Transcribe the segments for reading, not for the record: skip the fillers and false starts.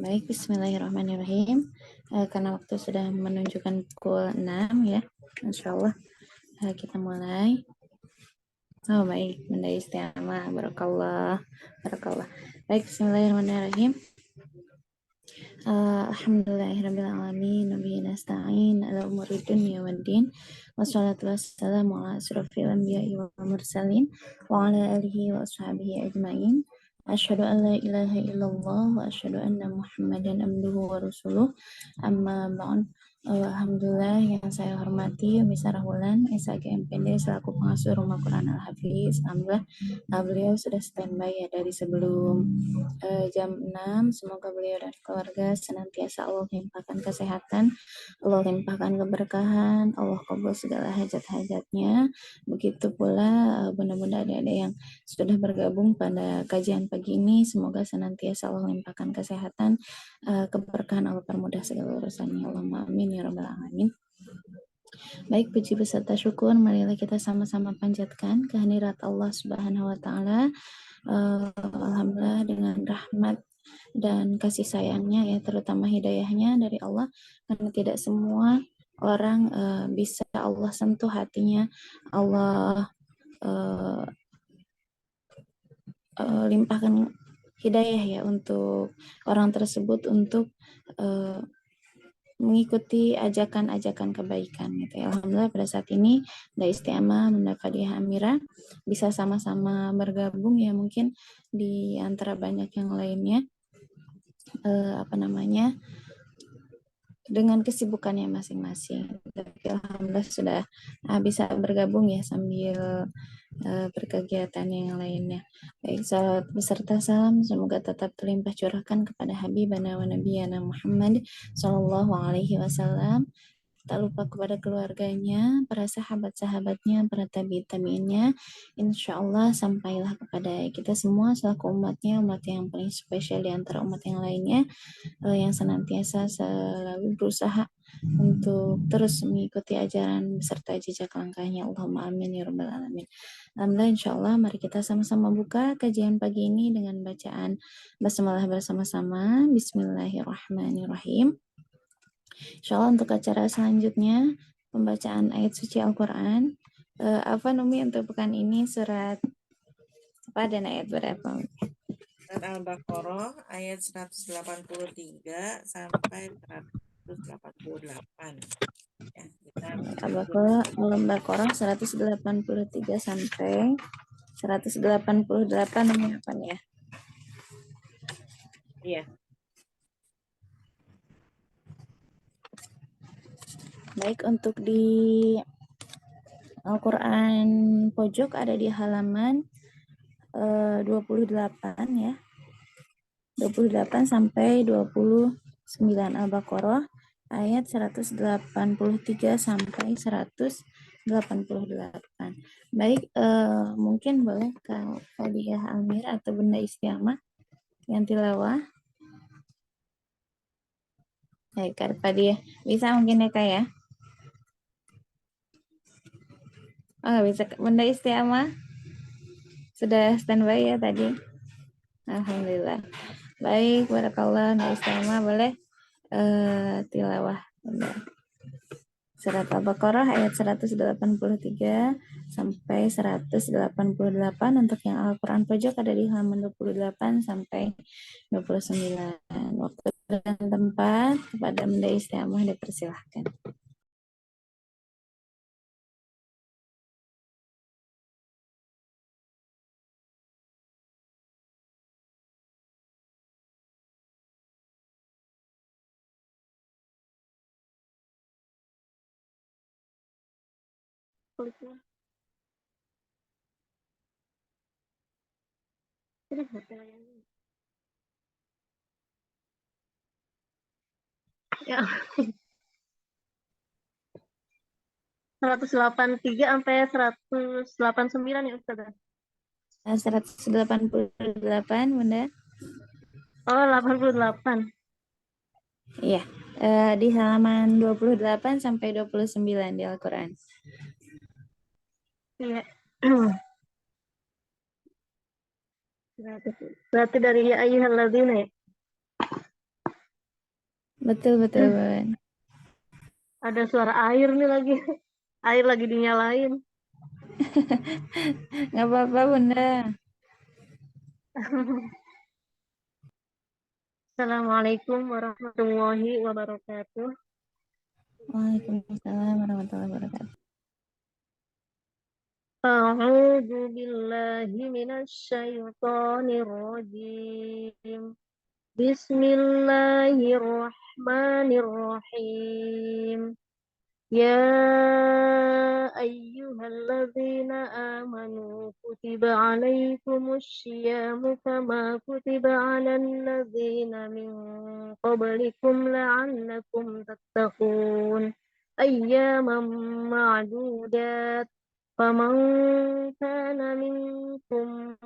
Baik, bismillahirrahmanirrahim. Karena waktu sudah menunjukkan pukul 6 ya, insya Allah kita mulai. Oh baik, benda istiamah, barakallah, barakallah. Baik, bismillahirrahmanirrahim. Alhamdulillahirrabbilalamin, nabi nasta'in ala umuri dunya waddin, wassalatu wassalamu ala asrafil anbiya'i wa mursalin, wa ala alihi wa ashabihi ajma'in. Asyhadu an la ilaha illallah wa asyhadu anna Muhammadan abduhu wa rasuluh. Amma ba'd. Alhamdulillah yang saya hormati Umi Sarah Wulan SAG MPD selaku pengasuh Rumah Quran Al-Hafiz. Alhamdulillah beliau sudah standby ya dari sebelum jam 6. Semoga beliau dan keluarga senantiasa Allah limpahkan kesehatan, Allah limpahkan keberkahan, Allah kabul segala hajat-hajatnya. Begitu pula bunda-bunda adik-adik yang sudah bergabung pada kajian pagi ini, semoga senantiasa Allah limpahkan kesehatan, keberkahan, Allah permudah segala urusannya. Allahumma amin ya rabbal alamin. Baik, puji beserta syukur marilah kita sama-sama panjatkan kehadirat Allah Subhanahu wa taala. Alhamdulillah dengan rahmat dan kasih sayangnya ya, terutama hidayahnya dari Allah, karena tidak semua orang bisa Allah sentuh hatinya, Allah limpahkan hidayah ya untuk orang tersebut untuk mengikuti ajakan-ajakan kebaikan gitu ya. Alhamdulillah pada saat ini Bunda Istiamah, Bunda Fadiyah Amira bisa sama-sama bergabung ya, mungkin di antara banyak yang lainnya dengan kesibukannya masing-masing. Tapi alhamdulillah sudah bisa bergabung ya sambil berkegiatan yang lainnya. Baik, salawat beserta salam semoga tetap terlimpah curahkan kepada Habibana wa Nabiyana Muhammad sallallahu alaihi wasallam. Tak lupa kepada keluarganya, para sahabat-sahabatnya, para tabi'innya. Insya Allah sampailah kepada kita semua selaku umatnya, umat yang paling spesial di antara umat yang lainnya, yang senantiasa selalu berusaha untuk terus mengikuti ajaran beserta jejak langkahnya. Allahumma amin ya rabbal alamin. Alhamdulillah, insya Allah mari kita sama-sama buka kajian pagi ini dengan bacaan basmalah bersama-sama. Bismillahirrahmanirrahim. Insya Allah untuk acara selanjutnya pembacaan ayat suci Al-Quran. Apa Numi untuk pekan ini surat apa dan ayat berapa? Surat Al-Baqarah ayat 183 sampai 188. Ya, Al-Baqarah 183 sampai 188 Numi apa nih ya? Iya. Baik, untuk di Al-Quran pojok ada di halaman 28 ya. 28 sampai 29 Al-Baqarah ayat 183 sampai 188. Baik, mungkin boleh Kak Fadiyah Amir atau Bunda Istiamah yang tilawah. Baik, Kak Fadiyah. Bisa mungkin ya Kak ya? Oh, bisa Bunda Istiamah? Sudah standby ya tadi? Alhamdulillah. Baik, barakallah. Bunda Istiamah boleh tilawah. Surat Al-Baqarah ayat 183 sampai 188. Untuk yang Al-Quran pojok ada di halaman 28 sampai 29. Waktu dan tempat kepada Bunda Istiamah dipersilahkan. Ya. 183 sampai 189 ya Ustazah. 188 Bunda. Oh, 88. Iya, di halaman 28 sampai 29 di Al-Quran. Iya. Berarti dari ya ayyuhalladzina ya. Betul, betul, Bun. Ada suara air nih lagi. Air lagi dinyalain. Nggak apa-apa, Bunda. Assalamualaikum warahmatullahi wabarakatuh. Waalaikumsalam warahmatullahi wabarakatuh. A'udzu billahi minasyaitonir rajim. Bismillahirrahmanirrahim. Ya ayyuhalladzina amanu kutiba alaikumus syiyamu kama kutiba alal ladzina min qablikum la'allakum tattaqun ayyaman ma'dudat faman kana minkum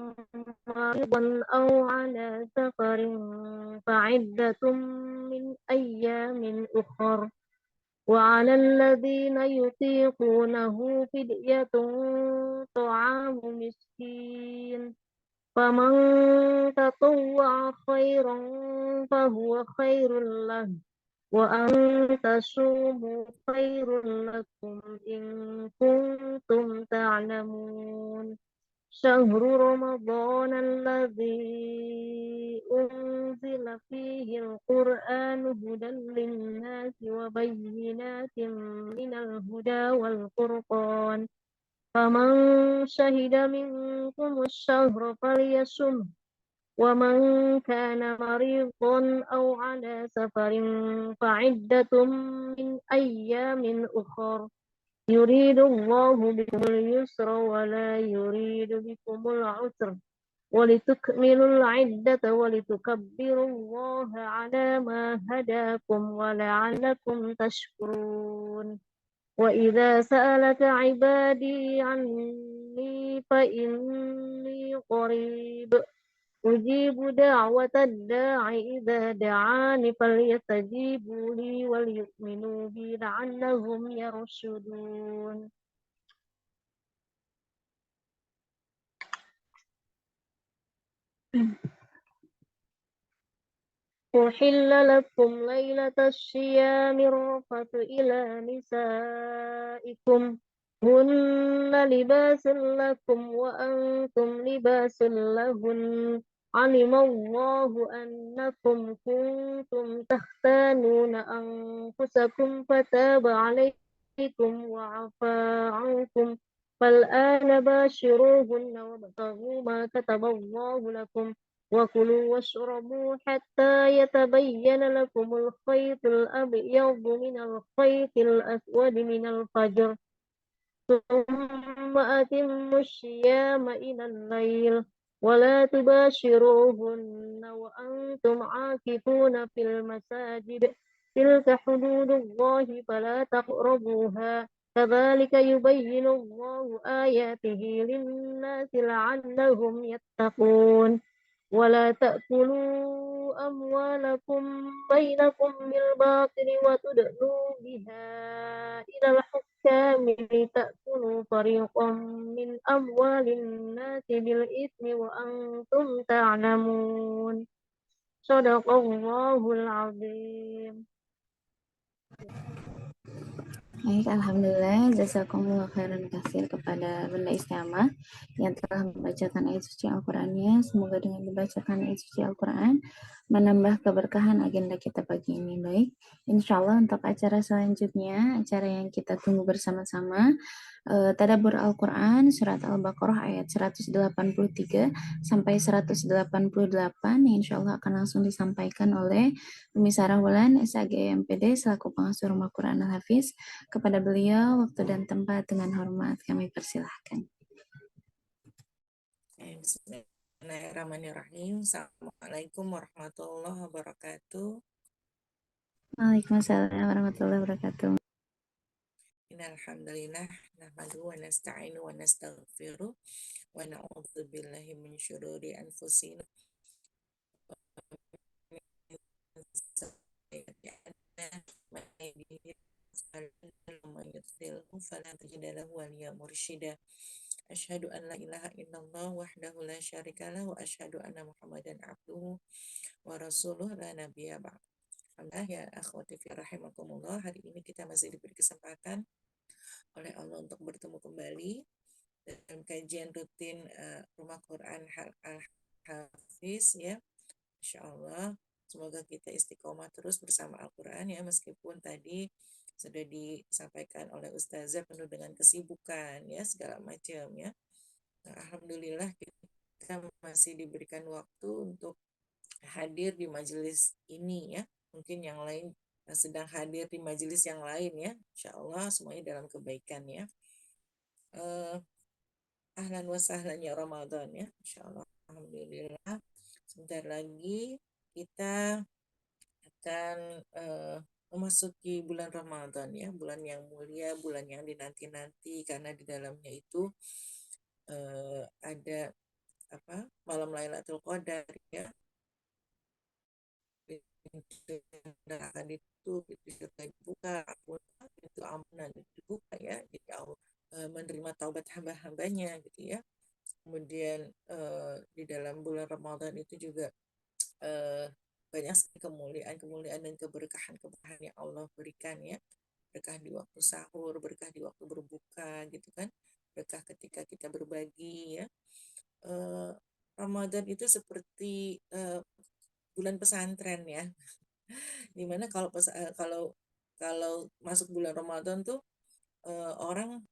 maridan aw ala safarin fa'iddatun min ayyamin ukhra وعلى الذين يطيقونه فدية طعام مسكين فمن تطوع خيرا فهو خير له وأن تصوموا خير لكم إن كنتم تعلمون شهر رمضان الذي أنزل فيه القرآن هدى للناس وبينات من الهدى والفرقان فمن شهد منكم الشهر فليصمه ومن كان مريضا أو على سفر فعدة من أيام أخر يريد الله بكم اليسر ولا يريد بكم العسر ولتكملوا العدة ولتكبروا الله على ما هداكم ولعلكم تشكرون وإذا سألك عبادي عني فإني قريب أجيب دعوة الداع إذا دعاني فليستجيبوا لي وليؤمنوا بي لعلهم يرشدون. أحل لكم ليلة الصيام الرفث إلى نسائكم هن لباس لكم وأنتم لباس لهن علم الله أنكم كنتم تختانون أنفسكم فتاب عليكم وعفى عنكم فالآن باشروهن وابتغوا ما كتب الله لكم وكلوا واشربوا حتى يتبين لكم الخيط الأبيض من الخيط الأسود من الفجر ثم أتموا الصيام إلى الليل ولا تباشروهن وأنتم عاكفون في المساجد تلك حدود الله فلا تقربوها كذلك يبين الله آياته للناس لعلهم يتقون ولا تأكلوا أموالكم بينكم بالباطل وتدلوا بها إلى الحكام لتأكلوا فريقا من أموال الناس بالإثم وأنتم تعلمون صدق الله العظيم. Baik, Alhamdulillah, jazakumullah khairan katsir kepada Bunda Istiamah yang telah membacakan ayat suci Al-Qur'annya. Semoga dengan dibacakan ayat suci Al-Qur'an menambah keberkahan agenda kita pagi ini. Baik, insya Allah untuk acara selanjutnya, acara yang kita tunggu bersama-sama, Tadabbur Al-Quran Surat Al-Baqarah ayat 183 sampai 188, yang insya Allah akan langsung disampaikan oleh Umi Sarah Wulan SAG MPD selaku pengasuh Rumah Quran Al-Hafiz. Kepada beliau waktu dan tempat dengan hormat kami persilahkan. Bismillahirrahmanirrahim. Assalamualaikum warahmatullahi wabarakatuh. Waalaikumsalam warahmatullahi wabarakatuh. Innalhamdulillah nahmadu wa nasta'inu wa nastaghfiruh wa na'udzu billahi min syururi anfusina Asyhadu an la ilaha illallah wahdahu la syarikalah wa asyhadu anna Muhammadan abduhu wa rasuluh la nabiyya ba'd. Alhamdulillah ya akhwati fi rahimakumullah, hari ini kita masih diberi kesempatan oleh Allah untuk bertemu kembali dalam kajian rutin Rumah Quran Al-Hafiz ya. Insya Allah semoga kita istiqomah terus bersama Al-Quran ya, meskipun tadi sudah disampaikan oleh Ustazah penuh dengan kesibukan ya segala macam ya. Nah, Alhamdulillah kita masih diberikan waktu untuk hadir di majelis ini ya. Mungkin yang lain sedang hadir di majelis yang lain ya. Insya Allah semuanya dalam kebaikan ya. Ahlan wa sahlan ya Ramadan ya. Insya Allah. Alhamdulillah. Sebentar lagi kita akan memasuki bulan Ramadan ya. Bulan yang mulia, bulan yang dinanti-nanti, karena di dalamnya itu ada malam Lailatul Qadar ya, akan ditutup, pintu surga dibuka, pintu ampunan dibuka ya, jadi Allah menerima taubat hamba-hambanya gitu ya. Kemudian di dalam bulan Ramadan itu juga banyak sekali kemuliaan dan keberkahan yang Allah berikan ya. Berkah di waktu sahur, berkah di waktu berbuka gitu kan, berkah ketika kita berbagi ya. Ramadan itu seperti bulan pesantren ya, dimana kalau masuk bulan Ramadan tuh orang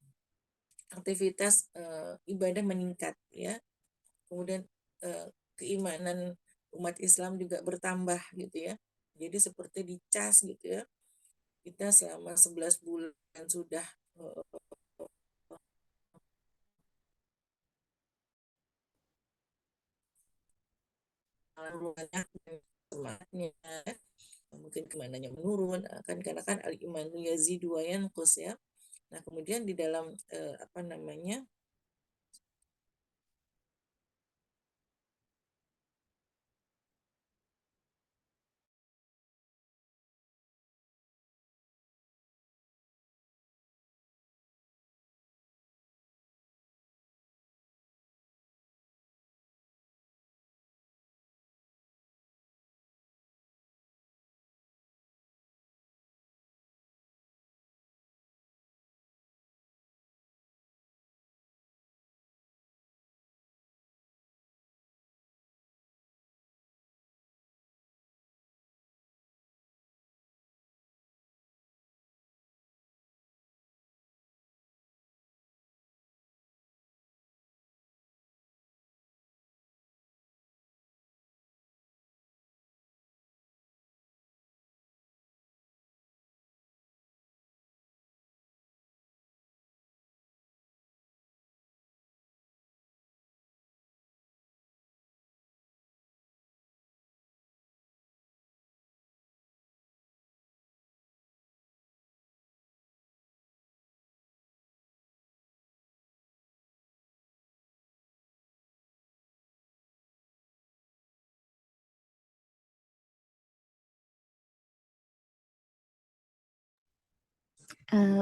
aktivitas ibadah meningkat ya, kemudian keimanan umat Islam juga bertambah gitu ya, jadi seperti dicas gitu ya, kita selama 11 bulan sudah semangatnya, mungkin kemananya menurun kan, karena kan al imanu yazidu wa yanqus ya. Nah kemudian di dalam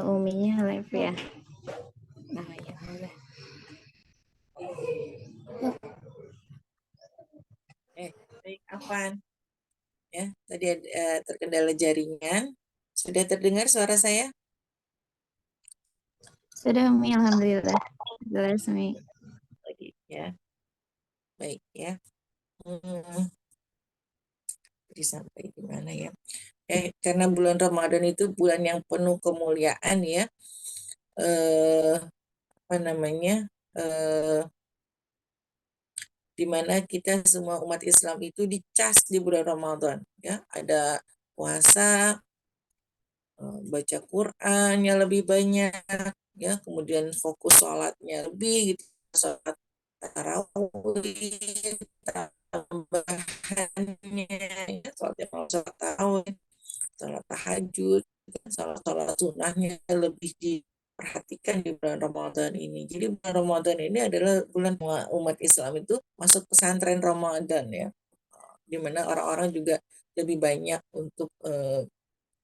Uminya live ya. Nah, ya boleh. Baik, Afan. Ya, tadi terkendala jaringan. Sudah terdengar suara saya? Sudah Umi, alhamdulillah. Jelas Umi. Lagi ya. Baik ya. Jadi sampai di mana ya? Karena bulan Ramadan itu bulan yang penuh kemuliaan ya. Di mana kita semua umat Islam itu dicas di bulan Ramadan ya, ada puasa, baca Qur'annya lebih banyak ya, kemudian fokus sholatnya lebih gitu, sholat tarawih tambahannya ya, sholat tarawih, sholat tahajud, sholat sunnahnya lebih diperhatikan di bulan Ramadan ini. Jadi bulan Ramadan ini adalah bulan umat Islam itu masuk pesantren Ramadan ya, di mana orang-orang juga lebih banyak untuk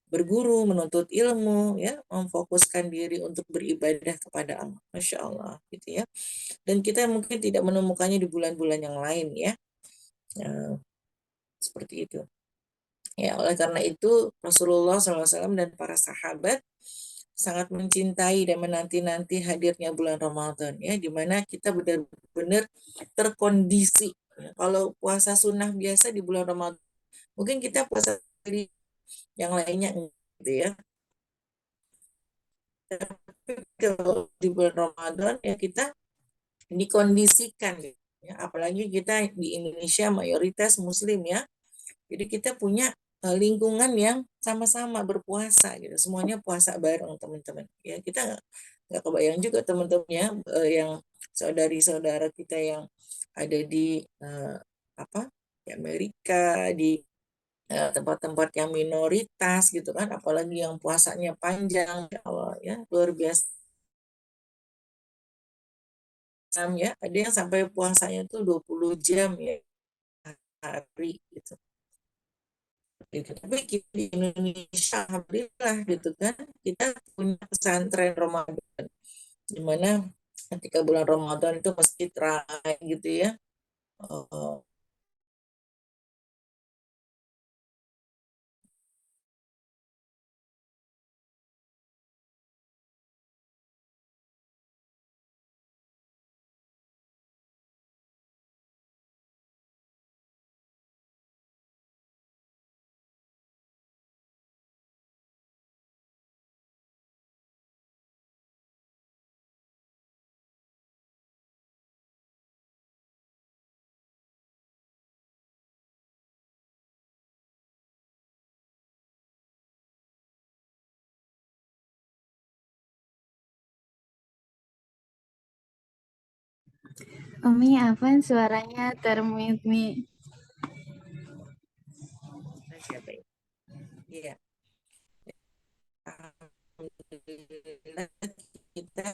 berguru, menuntut ilmu, ya, memfokuskan diri untuk beribadah kepada Allah, Masya Allah, gitu ya. Dan kita mungkin tidak menemukannya di bulan-bulan yang lain ya, seperti itu. Ya, oleh karena itu Rasulullah SAW dan para sahabat sangat mencintai dan menanti-nanti hadirnya bulan Ramadan, ya, di mana kita benar-benar terkondisi. Ya, kalau puasa sunnah biasa di bulan Ramadan, mungkin kita puasa di yang lainnya, gitu ya. Tapi kalau di bulan Ramadan ya kita dikondisikan, gitu ya. Apalagi kita di Indonesia mayoritas Muslim, ya. Jadi kita punya lingkungan yang sama-sama berpuasa gitu. Semuanya puasa bareng teman-teman. Ya, kita nggak kebayang juga teman-temannya yang saudari-saudara kita yang ada di apa? Di Amerika, di tempat-tempat yang minoritas gitu kan, apalagi yang puasanya panjang, ya Allah, ya luar biasa, ya. Ada yang sampai puasanya tuh 20 jam ya hari gitu. Gitu. Tapi kita di Indonesia, alhamdulillah gitu kan, kita punya pesantren Ramadan, di mana ketika bulan Ramadan itu masjid ramai gitu ya. Oh, Umi, apa suaranya termit-mit? siapa ya? Iya, alhamdulillah kita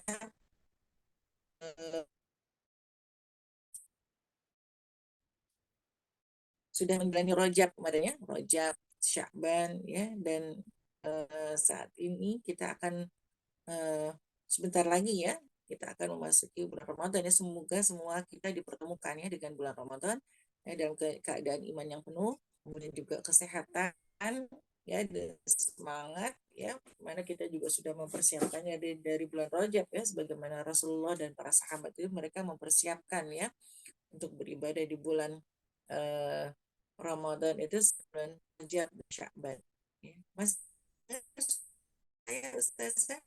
eh, sudah menjalani Rojab kemarin, ya, Rojab, Sya'ban, ya, dan saat ini kita akan eh, sebentar lagi, ya, kita akan memasuki bulan Ramadan, ya. Semoga semua kita dipertemukan, ya, dengan bulan Ramadan, ya, dalam keadaan iman yang penuh, kemudian juga kesehatan, ya, dan semangat, ya, mana kita juga sudah mempersiapkannya dari bulan Rajab, ya, sebagaimana Rasulullah dan para sahabat itu mereka mempersiapkan, ya, untuk beribadah di bulan eh, Ramadan itu bulan Rajab dan Sya'ban. Ya. Mas, saya Ustazah.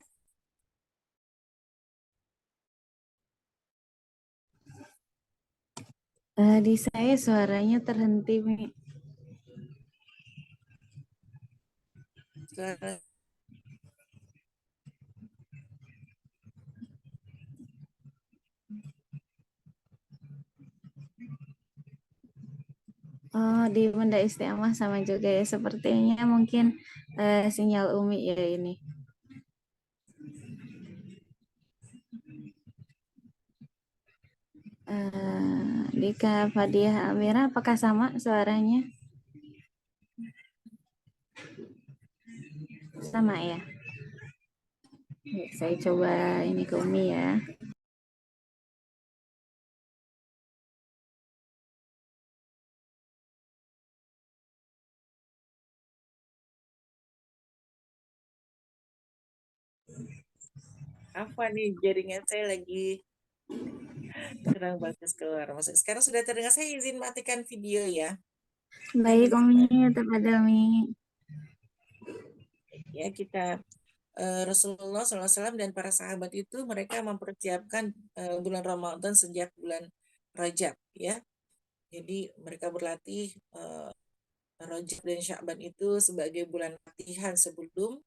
Di saya suaranya terhenti, Mi. Suara Oh, di Bunda Istiqamah sama juga ya. Sepertinya mungkin sinyal Umi ya ini. Di Kak Fadiah Amira, apakah sama suaranya? Sama ya? Saya coba ini ke Umi ya. apa nih, jaringan saya lagi kurang bagus keluar. Maksud, sekarang sudah terdengar, saya izin matikan video, ya. Baik, Umi, Teman-teman, terima Umi. ya, kita Rasulullah SAW dan para sahabat itu mereka mempersiapkan bulan Ramadan sejak bulan Rajab, ya. Jadi mereka berlatih Rajab dan Sya'ban itu sebagai bulan latihan sebelum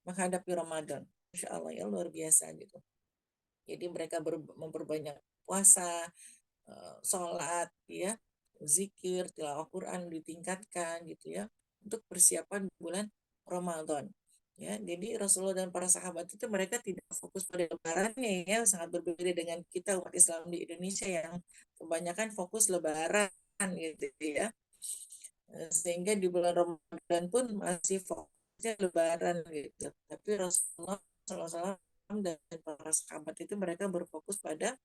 menghadapi Ramadan. Masya Allah, ya, luar biasa gitu. Jadi mereka memperbanyak puasa, sholat, ya, zikir, tilawah Quran ditingkatkan gitu, ya, untuk persiapan bulan Ramadan. Ya, jadi Rasulullah dan para sahabat itu mereka tidak fokus pada lebarannya, ya, sangat berbeda dengan kita umat Islam di Indonesia yang kebanyakan fokus lebaran gitu, ya. Sehingga di bulan Ramadan pun masih fokusnya lebaran gitu. Tapi Rasulullah SAW dan para sahabat itu mereka berfokus pada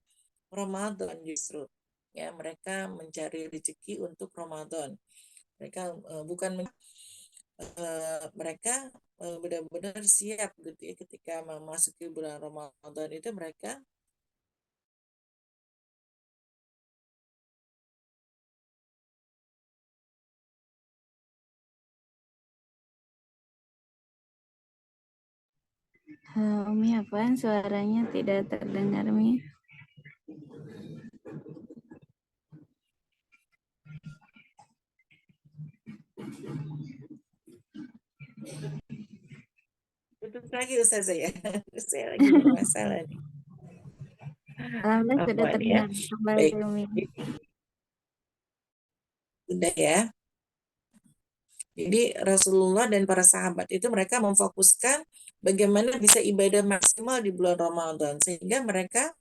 Ramadan justru. Ya, mereka mencari rezeki untuk Ramadan. Mereka bukan mereka benar-benar siap gitu ya ketika memasuki bulan Ramadan itu mereka Umi, apaan suaranya tidak terdengar, Mi? tutup lagi Ustazah ya. Saya lagi bermasalah nih. Alhamdulillah sudah Afwan ya. terdengar kembali, Baik, Umi. sudah ya. Jadi Rasulullah dan para sahabat itu mereka memfokuskan bagaimana bisa ibadah maksimal di bulan Ramadan sehingga mereka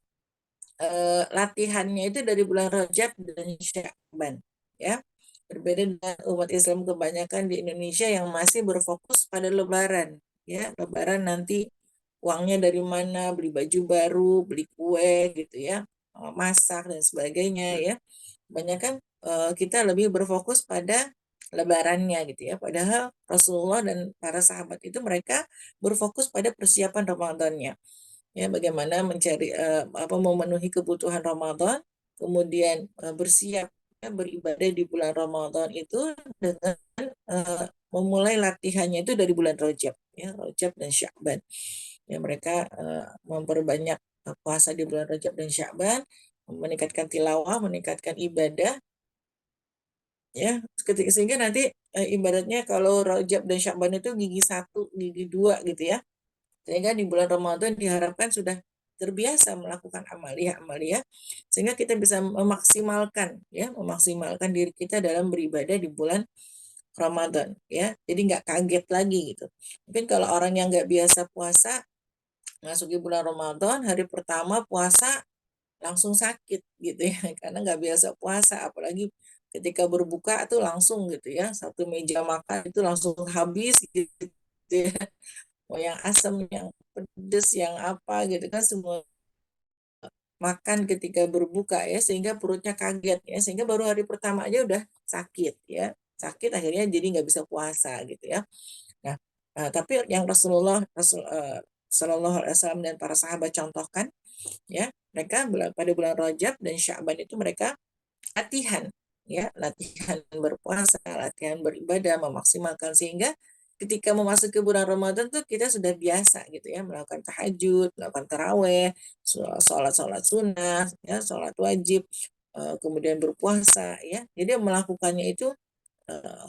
latihannya itu dari bulan Rajab dan Sya'ban ya. Berbeda dengan umat Islam kebanyakan di Indonesia yang masih berfokus pada Lebaran ya. Lebaran nanti uangnya dari mana, beli baju baru, beli kue gitu ya, masak dan sebagainya ya. Kebanyakan kita lebih berfokus pada lebarannya gitu ya. Padahal Rasulullah dan para sahabat itu mereka berfokus pada persiapan Ramadannya. Ya, bagaimana mencari memenuhi kebutuhan Ramadan, kemudian bersiap ya, beribadah di bulan Ramadan itu dengan memulai latihannya itu dari bulan Rajab ya, Rajab dan Sya'ban. Ya, mereka memperbanyak puasa di bulan Rajab dan Sya'ban, meningkatkan tilawah, meningkatkan ibadah ya sehingga nanti ibaratnya kalau Rajab dan Sya'ban itu gigi 1, gigi 2 gitu ya. Sehingga di bulan Ramadan diharapkan sudah terbiasa melakukan amalia-amalia sehingga kita bisa memaksimalkan diri kita dalam beribadah di bulan Ramadan ya. Jadi nggak kaget lagi gitu. Mungkin kalau orang yang nggak biasa puasa masuk di bulan Ramadan hari pertama puasa langsung sakit gitu ya karena nggak biasa puasa apalagi ketika berbuka tuh langsung gitu ya satu meja makan itu langsung habis gitu ya mau yang asam yang pedes yang apa gitu kan semua makan ketika berbuka ya sehingga perutnya kaget ya sehingga baru hari pertama aja udah sakit ya sakit akhirnya jadi nggak bisa puasa gitu ya. Nah, tapi yang Shallallahu Alaihi Wasallam dan para sahabat contohkan ya mereka pada bulan Rajab dan Sya'ban itu mereka latihan ya latihan berpuasa latihan beribadah memaksimalkan sehingga ketika memasuki bulan Ramadan tuh kita sudah biasa gitu ya melakukan tahajud melakukan taraweh sholat sunnah ya sholat wajib kemudian berpuasa ya jadi melakukannya itu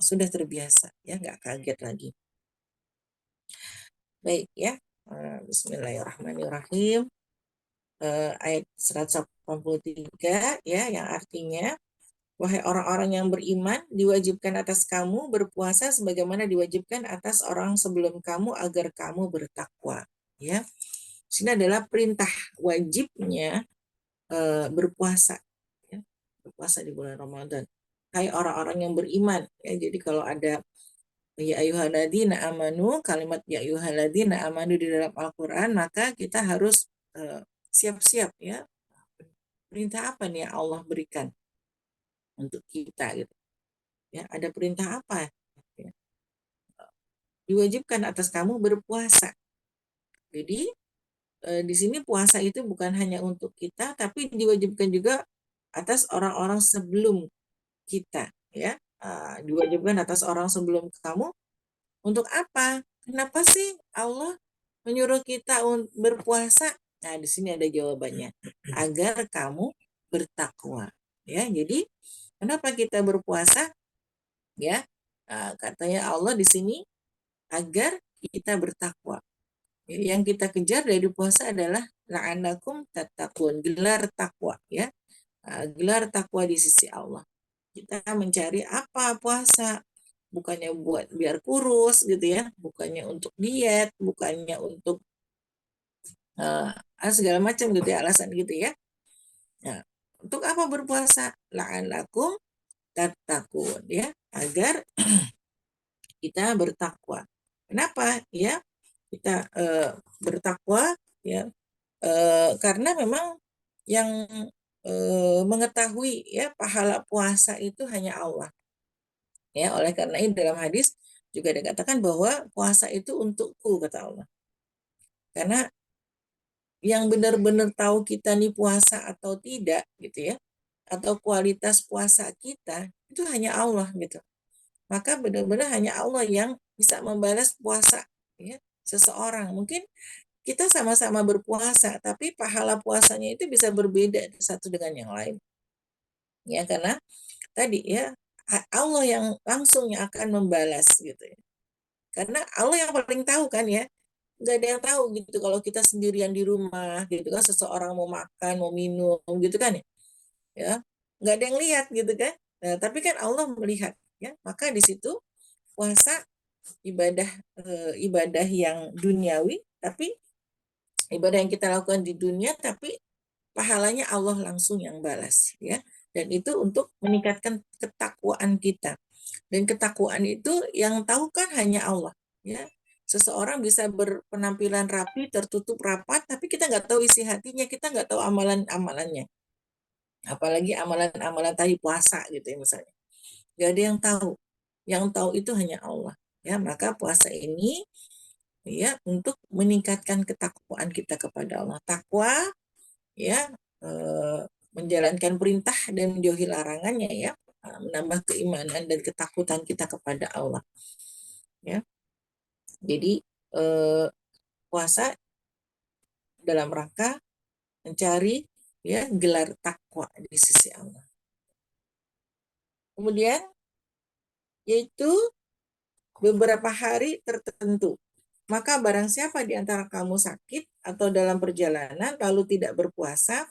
sudah terbiasa ya nggak kaget lagi. Baik ya, Bismillahirrahmanirrahim. Ayat 183 ya yang artinya wahai orang-orang yang beriman diwajibkan atas kamu berpuasa sebagaimana diwajibkan atas orang sebelum kamu agar kamu bertakwa ya. Sini adalah perintah wajibnya berpuasa ya. Berpuasa di bulan Ramadan. Hai orang-orang yang beriman ya. Jadi kalau ada ya ayyuhalladzina amanu kalimat ya ayyuhalladzina amanu di dalam Al-Qur'an maka kita harus siap-siap ya perintah apa nih yang Allah berikan untuk kita gitu ya ada perintah apa ya. Diwajibkan atas kamu berpuasa jadi di sini puasa itu bukan hanya untuk kita tapi diwajibkan juga atas orang-orang sebelum kita ya. Diwajibkan atas orang sebelum kamu untuk apa kenapa sih Allah menyuruh kita untuk berpuasa nah di sini ada jawabannya agar kamu bertakwa ya jadi kenapa kita berpuasa ya katanya Allah di sini agar kita bertakwa yang kita kejar dari puasa adalah la'annakum tattaqun gelar takwa ya gelar takwa di sisi Allah kita mencari apa puasa bukannya buat biar kurus gitu ya bukannya untuk diet bukannya untuk segala macam gitu ya alasan gitu ya nah, untuk apa berpuasa la'annakum tattaqun ya agar kita bertakwa. Kenapa? Ya, kita bertakwa ya karena memang yang mengetahui ya pahala puasa itu hanya Allah. Ya, oleh karena itu dalam hadis juga dikatakan bahwa puasa itu untukku, kata Allah. Karena yang benar-benar tahu kita nih puasa atau tidak gitu ya, atau kualitas puasa kita itu hanya Allah gitu. Maka benar-benar hanya Allah yang bisa membalas puasa ya seseorang. Mungkin kita sama-sama berpuasa, tapi pahala puasanya itu bisa berbeda satu dengan yang lain. Ya, karena tadi ya Allah yang langsung yang akan membalas gitu ya. Karena Allah yang paling tahu kan ya. Nggak ada yang tahu gitu kalau kita sendirian di rumah gitu kan, seseorang mau makan, mau minum gitu kan ya. Ya, nggak ada yang lihat gitu kan. Nah, tapi kan Allah melihat ya. Maka di situ puasa ibadah ibadah yang duniawi, tapi ibadah yang kita lakukan di dunia, tapi pahalanya Allah langsung yang balas ya. Dan itu untuk meningkatkan ketakwaan kita. Dan ketakwaan itu yang tahu kan hanya Allah ya. Seseorang bisa berpenampilan rapi, tertutup rapat, tapi kita nggak tahu isi hatinya, kita nggak tahu amalan-amalannya. Apalagi amalan-amalan tadi puasa gitu ya misalnya. Nggak ada yang tahu. Yang tahu itu hanya Allah. Ya, maka puasa ini ya untuk meningkatkan ketakwaan kita kepada Allah. Takwa ya menjalankan perintah dan menjauhi larangannya ya, menambah keimanan dan ketakutan kita kepada Allah. Ya. Jadi puasa dalam rangka mencari ya gelar takwa di sisi Allah. Kemudian yaitu beberapa hari tertentu. Maka barang siapa di antara kamu sakit atau dalam perjalanan lalu tidak berpuasa,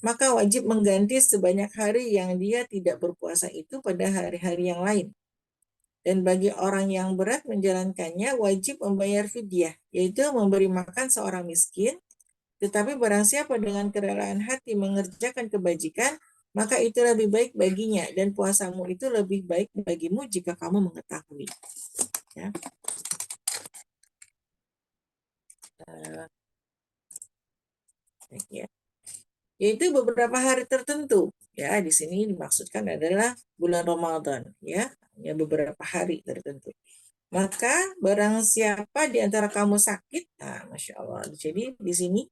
maka wajib mengganti sebanyak hari yang dia tidak berpuasa itu pada hari-hari yang lain. Dan bagi orang yang berat menjalankannya wajib membayar fidyah, yaitu memberi makan seorang miskin. Tetapi barang siapa dengan kerelaan hati mengerjakan kebajikan, maka itu lebih baik baginya, dan puasamu itu lebih baik bagimu jika kamu mengetahui. Ya. Ya. Yaitu beberapa hari tertentu. Ya, di sini dimaksudkan adalah bulan Ramadan. Ya, hanya beberapa hari tertentu. Maka barang siapa di antara kamu sakit, nah, Masya Allah. Jadi di sini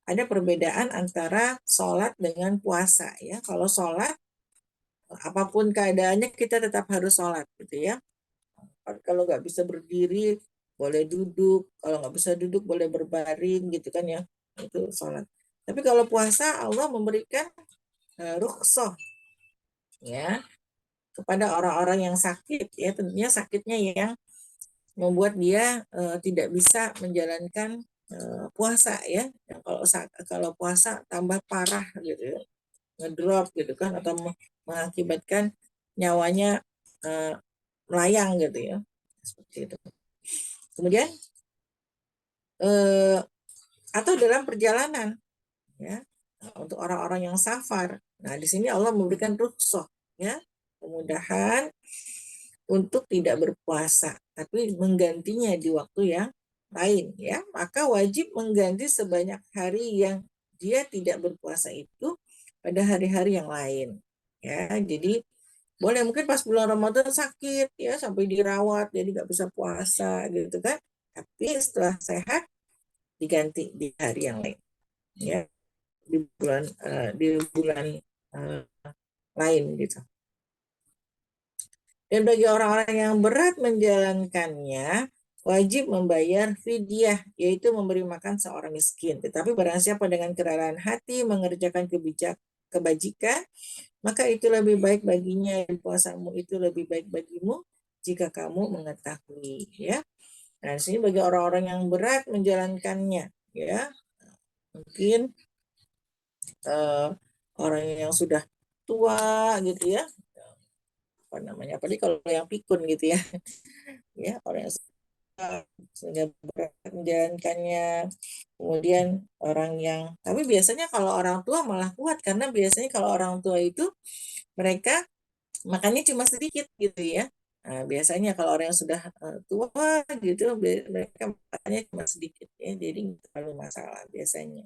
ada perbedaan antara sholat dengan puasa. Ya, kalau sholat, apapun keadaannya kita tetap harus sholat, gitu ya. Kalau nggak bisa berdiri, boleh duduk. Kalau nggak bisa duduk, boleh berbaring, gitu kan ya. Itu sholat. Tapi kalau puasa, Allah memberikan rukhsah ya kepada orang-orang yang sakit ya, tentunya sakitnya yang membuat dia tidak bisa menjalankan puasa ya. Kalau puasa tambah parah gitu ya, ngedrop gitu kan, atau mengakibatkan nyawanya melayang gitu ya, seperti itu. Kemudian atau dalam perjalanan ya, untuk orang-orang yang safar. Nah, di sini Allah memberikan rukhsah ya, kemudahan untuk tidak berpuasa, tapi menggantinya di waktu yang lain ya. Maka wajib mengganti sebanyak hari yang dia tidak berpuasa itu pada hari-hari yang lain. Ya, jadi boleh mungkin pas bulan Ramadan sakit ya sampai dirawat jadi nggak bisa puasa gitu kan. Tapi setelah sehat diganti di hari yang lain ya, di bulan lain gitu. Dan bagi orang-orang yang berat menjalankannya, wajib membayar fidyah, yaitu memberi makan seorang miskin. Tetapi barang siapa dengan kerelaan hati mengerjakan kebajikan, maka itu lebih baik baginya, dan puasamu itu lebih baik bagimu jika kamu mengetahui. Ya. Nah, di sini bagi orang-orang yang berat menjalankannya, ya mungkin orang yang sudah tua gitu ya, apa namanya, apalagi kalau yang pikun gitu ya, ya orang yang sehingga berat menjalankannya. Kemudian orang yang, tapi biasanya kalau orang tua malah kuat, karena biasanya kalau orang tua itu mereka makannya cuma sedikit gitu ya. Nah, biasanya kalau orang yang sudah tua gitu, mereka makannya cuma sedikit ya, jadi nggak terlalu masalah biasanya.